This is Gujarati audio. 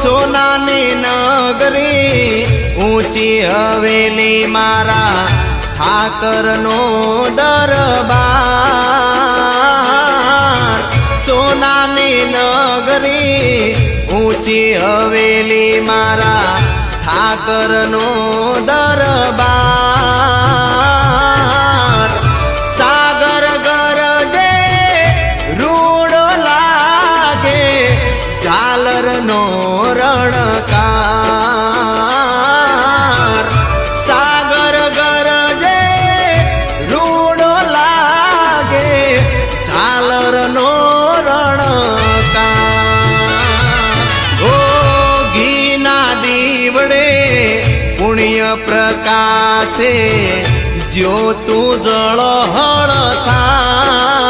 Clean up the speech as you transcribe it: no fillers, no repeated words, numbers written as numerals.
સોનાની નગરી ઊંચી હવેલી મારા ઠાકરનો દરબાર સોનાની નગરી ઊંચી હવેલી મારા ઠાકરનો દરબાર સાગર ગરજે રૂડો લાગે ઝાલરનો રણકાર સાગર ગરજે રૂડો લાગે ઝાલરનો રણકાર ઓ ઘીના દીવડે પુણ્ય પ્રકાશે જ્યોતું જળહળ થાય